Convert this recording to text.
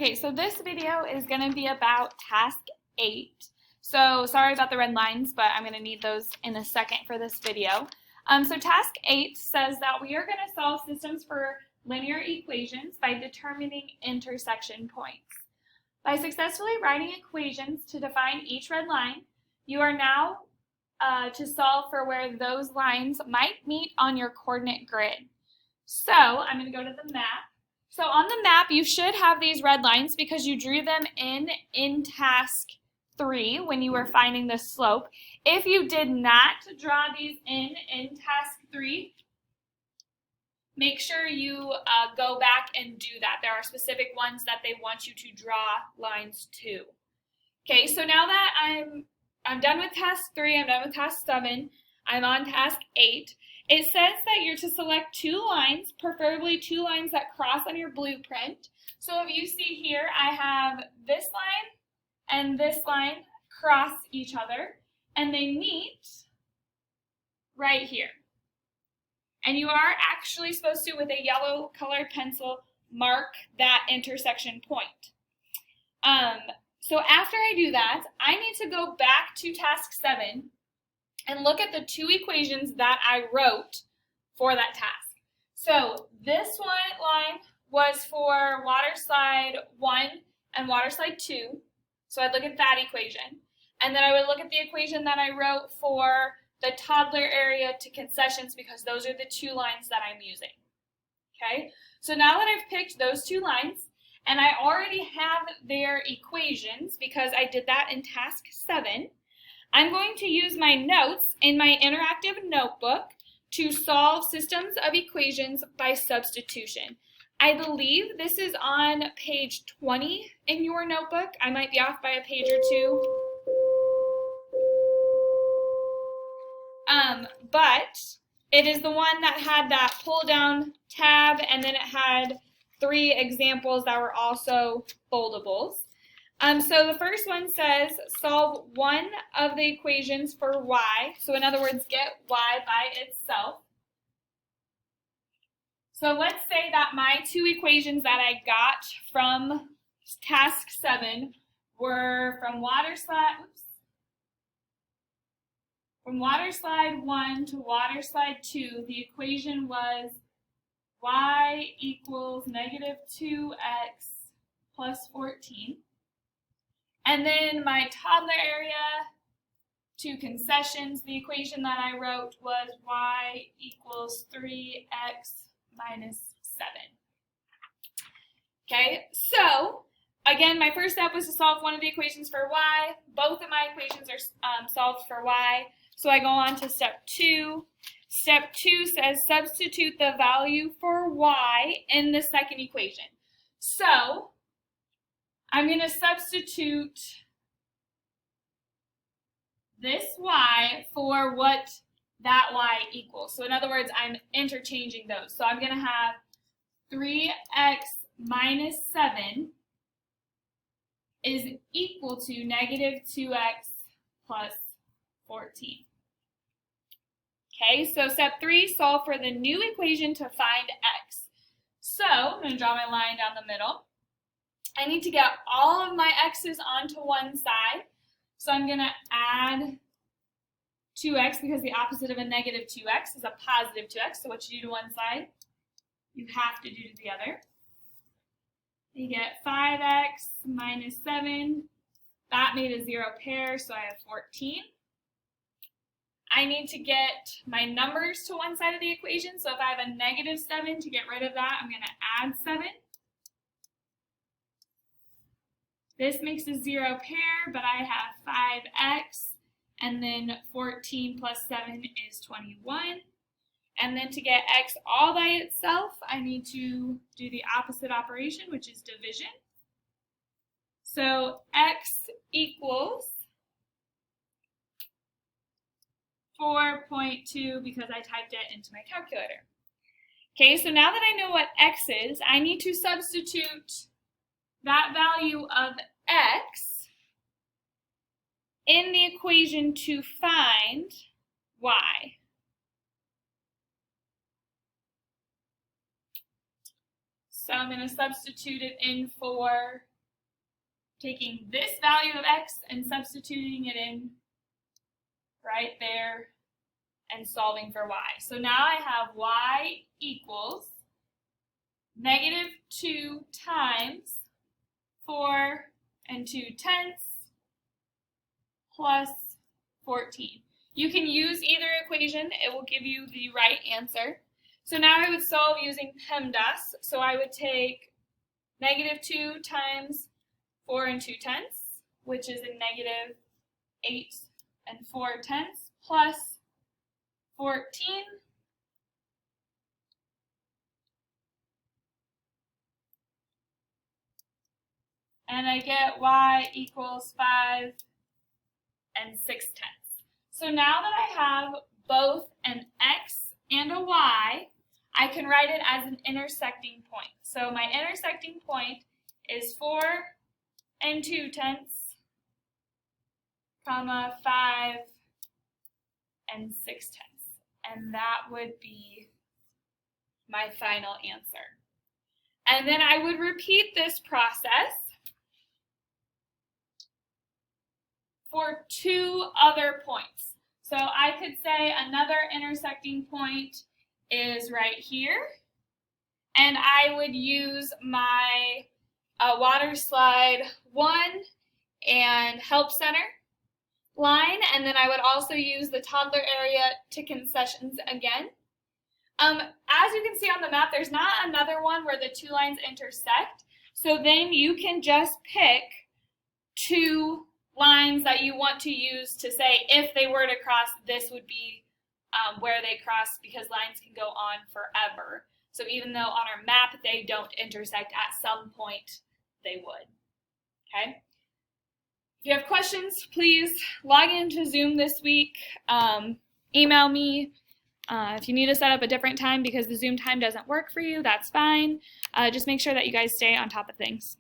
Okay, so this video is going to be about task 8. So sorry about the red lines, but I'm going to need those in a second for this video. So task 8 says that we are going to solve systems for linear equations by determining intersection points. By successfully writing equations to define each red line, you are now to solve for where those lines might meet on your coordinate grid. So I'm going to go to the map. So on the map, you should have these red lines because you drew them in task 3 when you were finding the slope. If you did not draw these in task 3, make sure you go back and do that. There are specific ones that they want you to draw lines to. Okay, so now that I'm done with task 3, I'm done with task 7, I'm on task 8. It says that you're to select 2 lines, preferably 2 lines that cross on your blueprint. So if you see here, I have this line and this line cross each other, and they meet right here. And you are actually supposed to, with a yellow colored pencil, mark that intersection point. So after I do that, I need to go back to task 7 and look at the 2 equations that I wrote for that task. So this one line was for water slide 1 and water slide 2. So I'd look at that equation. And then I would look at the equation that I wrote for the toddler area to concessions because those are the 2 lines that I'm using. Okay? So now that I've picked those 2 lines, and I already have their equations because I did that in task 7, I'm going to use my notes in my interactive notebook to solve systems of equations by substitution. I believe this is on page 20 in your notebook. I might be off by a page or 2. But it is the one that had that pull down tab, and then it had 3 examples that were also foldables. So the first one says solve one of the equations for y. So in other words, get y by itself. So let's say that my 2 equations that I got from task 7 were from water slide 1 to water slide 2. The equation was y equals negative 2x plus 14. And then my toddler area to concessions, the equation that I wrote was y equals 3x minus 7. Okay, so again, my first step was to solve one of the equations for y. Both of my equations are solved for y. So I go on to step 2. Step 2 says substitute the value for y in the second equation. So I'm going to substitute this y for what that y equals. So in other words, I'm interchanging those. So I'm going to have 3x minus 7 is equal to negative 2x plus 14. Okay, so step 3, solve for the new equation to find x. So I'm going to draw my line down the middle. I need to get all of my x's onto one side. So I'm going to add 2x because the opposite of a negative 2x is a positive 2x. So what you do to one side, you have to do to the other. You get 5x minus 7. That made a 0 pair, so I have 14. I need to get my numbers to one side of the equation. So if I have a negative 7, to get rid of that, I'm going to add 7. This makes a 0 pair, but I have 5x, and then 14 plus 7 is 21. And then to get x all by itself, I need to do the opposite operation, which is division. So x equals 4.2 because I typed it into my calculator. Okay, so now that I know what x is, I need to substitute that value of x in the equation to find y. So I'm going to substitute it in for taking this value of x and substituting it in right there and solving for y. So now I have y equals -2 times 4 2/10 plus 14. You can use either equation. It will give you the right answer. So now I would solve using PEMDAS. So I would take -2 times 4 2/10, which is a -8 4/10 plus 14. And I get y equals 5 6/10. So now that I have both an x and a y, I can write it as an intersecting point. So my intersecting point is 4 2/10, 5 6/10. And that would be my final answer. And then I would repeat this process for 2 other points. So I could say another intersecting point is right here, and I would use my water slide 1 and help center line, and then I would also use the toddler area to concessions again. As you can see on the map, there's not another one where the 2 lines intersect, so then you can just pick 2 lines that you want to use to say if they were to cross, this would be where they cross, because lines can go on forever. So even though on our map they don't intersect, at some point they would. Okay? If you have questions, please log into Zoom this week. Email me. If you need to set up a different time because the Zoom time doesn't work for you, that's fine. Just make sure that you guys stay on top of things.